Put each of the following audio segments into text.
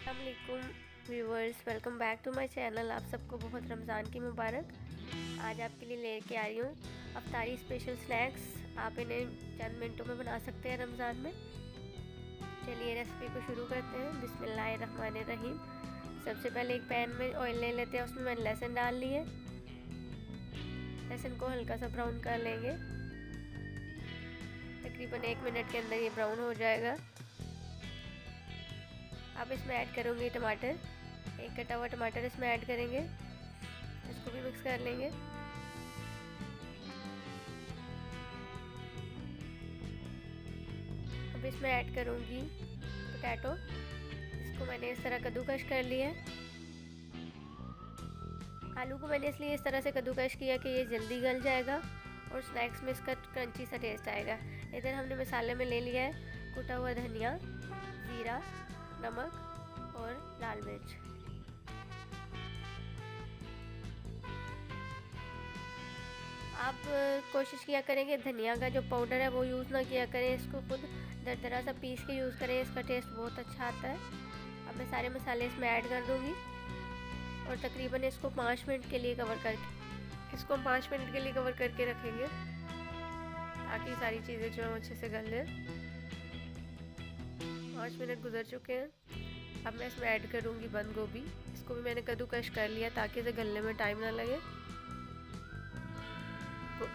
अस्सलाम वालेकुम viewers, welcome back to my channel. आप सबको बहुत रमज़ान की मुबारक। आज आपके लिए लेके आई हूँ अफ्तारी स्पेशल स्नैक्स। आप इन्हें चंद मिनटों में बना सकते हैं रमज़ान में। चलिए रेसिपी को शुरू करते हैं। बिस्मिल्लाहिर्रहमानिर्रहीम। सबसे पहले एक पैन में ऑयल ले लेते हैं, उसमें मैंने लहसुन डाल लिए। लहसुन को हल्का सा ब्राउन कर लेंगे। तकरीबन 1 मिनट के अंदर ये ब्राउन हो जाएगा। अब इसमें ऐड करूँगी टमाटर। एक कटा हुआ टमाटर इसमें ऐड करेंगे, इसको भी मिक्स कर लेंगे। अब इसमें ऐड करूँगी पोटैटो। इसको मैंने इस तरह कद्दूकश कर लिया है। आलू को मैंने इसलिए इस तरह से कद्दूकश किया कि ये जल्दी गल जाएगा और स्नैक्स में इसका क्रंची सा टेस्ट आएगा। इधर हमने मसाले में ले लिया है कुटा हुआ धनिया, ज़ीरा, नमक और लाल मिर्च। आप कोशिश किया करें कि धनिया का जो पाउडर है वो यूज़ ना किया करें, इसको खुद दरदरा सा पीस के यूज़ करें, इसका टेस्ट बहुत अच्छा आता है। अब मैं सारे मसाले इसमें ऐड कर दूँगी और तकरीबन इसको 5 मिनट के लिए कवर करके रखेंगे ताकि सारी चीज़ें जो अच्छे से गल लें। 5 मिनट गुजर चुके हैं। अब मैं इसमें ऐड करूँगी बंद गोभी। इसको भी मैंने कद्दूकश कर लिया ताकि इसे गलने में टाइम ना लगे।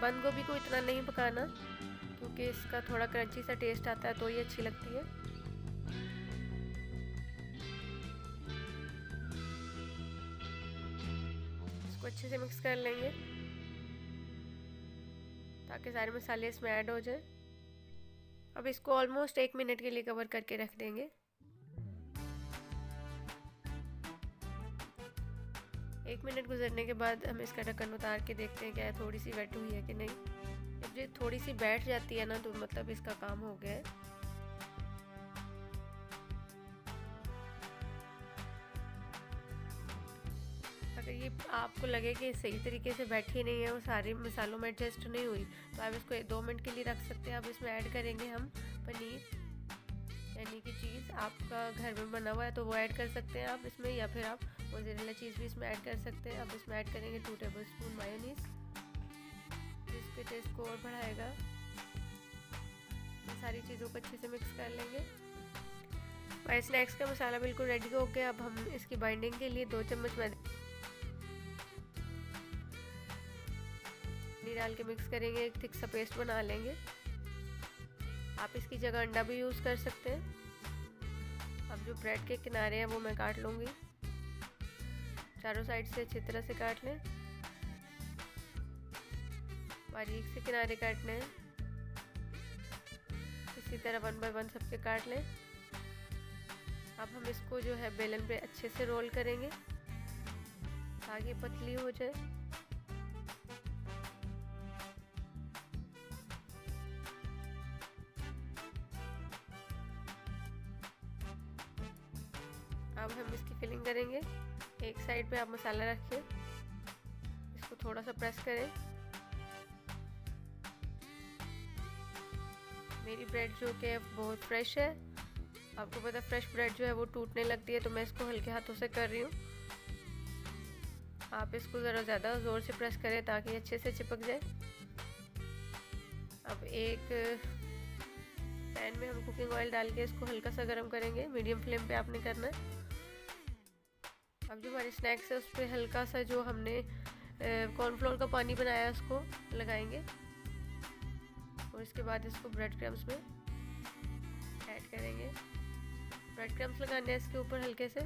बंद गोभी को इतना नहीं पकाना क्योंकि इसका थोड़ा क्रंची सा टेस्ट आता है तो ये अच्छी लगती है। इसको अच्छे से मिक्स कर लेंगे ताकि सारे मसाले इसमें ऐड हो जाए। अब इसको ऑलमोस्ट 1 मिनट के लिए कवर करके रख देंगे। 1 मिनट गुजरने के बाद हम इसका ढक्कन उतार के देखते हैं क्या है, थोड़ी सी वेट हुई है कि नहीं। जब ये थोड़ी सी बैठ जाती है ना तो मतलब इसका काम हो गया है। अगर ये आपको लगे कि सही तरीके से बैठी नहीं है, वो सारे मसालों में एडजस्ट नहीं हुई, तो आप इसको 2 मिनट के लिए रख सकते हैं। अब इसमें ऐड करेंगे हम पनीर, यानी कि चीज़। आपका घर में बना हुआ है तो वो ऐड कर सकते हैं आप इसमें, या फिर आप मोज़रेला चीज़ भी इसमें ऐड कर सकते हैं। अब इसमें ऐड करेंगे 2 टेबलस्पून मायोनीज़, जिसके टेस्ट को और बढ़ाएगा। सारी चीज़ों को अच्छे से मिक्स कर लेंगे। हमारे स्नैक्स का मसाला बिल्कुल रेडी हो गया। अब हम इसकी बाइंडिंग के लिए 2 चम्मच मैदे डाल के मिक्स करेंगे, एक थिक सा पेस्ट बना लेंगे। आप इसकी जगह अंडा भी यूज़ कर सकते हैं। अब जो ब्रेड के किनारे हैं वो मैं काट लूँगी। चारों साइड से अच्छी तरह से काट लें, बारीक से किनारे काटने हैं। इसी तरह 1 बाय 1 सबके काट लें। अब हम इसको जो है बेलन पे अच्छे से रोल करेंगे ताकि पतली हो जाए। अब हम इसकी फिलिंग करेंगे। एक साइड पे आप मसाला रखें, इसको थोड़ा सा प्रेस करें। मेरी ब्रेड जो कि बहुत फ्रेश है, आपको पता है फ्रेश ब्रेड जो है वो टूटने लगती है, तो मैं इसको हल्के हाथों से कर रही हूँ। आप इसको ज़रा ज़्यादा ज़ोर से प्रेस करें ताकि अच्छे से चिपक जाए। अब एक पैन में हम कुकिंग ऑयल डाल के इसको हल्का सा गर्म करेंगे। मीडियम फ्लेम पे आपने करना है। अब जो हमारे स्नैक्स है उस पर हल्का सा जो हमने कॉर्नफ्लोर का पानी बनाया है उसको लगाएंगे और इसके बाद इसको ब्रेड क्रम्स में ऐड करेंगे। ब्रेड क्रम्स लगाने हैं इसके ऊपर हल्के से।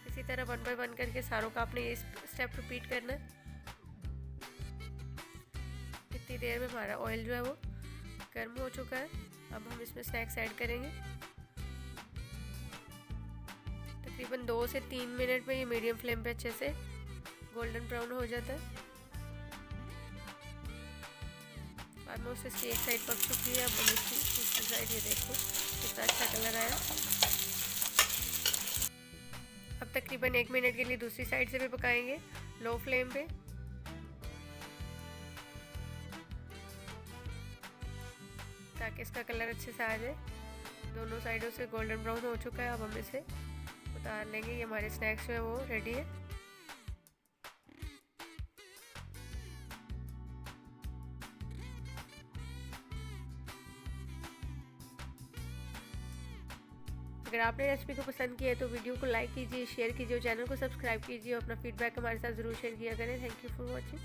इसी तरह 1 बाय 1 करके सारों का आपने ये स्टेप रिपीट करना है। इतनी देर में हमारा ऑयल जो है वो गर्म हो चुका है। अब हम इसमें स्नैक्स ऐड करेंगे। तकरीबन 2 से 3 मिनट में ये मीडियम फ्लेम पे अच्छे से गोल्डन ब्राउन हो जाता है। ऑलमोस्ट इसकी एक साइड पक चुकी है। अब हम इसकी दूसरी साइड, ये देखो कितना अच्छा कलर आया। अब तकरीबन 1 मिनट के लिए दूसरी साइड से भी पकाएंगे लो फ्लेम पे। ताकि इसका कलर अच्छे से आ जाए। दोनों साइडों से गोल्डन ब्राउन हो चुका है, अब हम इसे उतार लेंगे। ये हमारे स्नैक्स जो है वो रेडी है। अगर आपने रेसिपी को पसंद किया है तो वीडियो को लाइक कीजिए, शेयर कीजिए और चैनल को सब्सक्राइब कीजिए और अपना फीडबैक हमारे साथ ज़रूर शेयर किया करें। Thank you for watching.